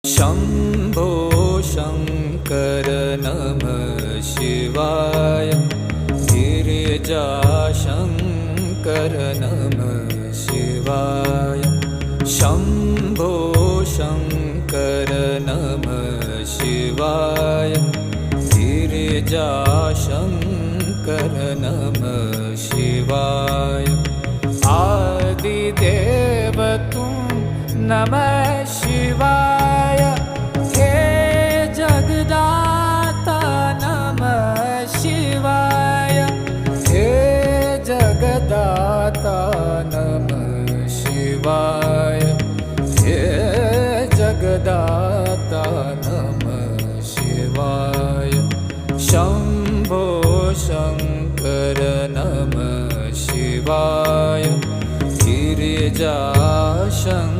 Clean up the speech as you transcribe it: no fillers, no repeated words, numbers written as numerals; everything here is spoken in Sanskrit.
शम्भो शङ्कर नमः शिवाय। गिरिजाशङ्कर नमः शिवाय। शम्भो शङ्कर नमः शिवाय। गिरिजाशङ्कर नमः शिवाय। आदिदेव तुम नमः शिवाय। हे जगदाता नमः शिवाय। हे जगदाता नमः शिवाय। हे जगदाता नमः शिवाय। शम्भो शङ्कर नमः शिवाय। गिरिजाशङ्कर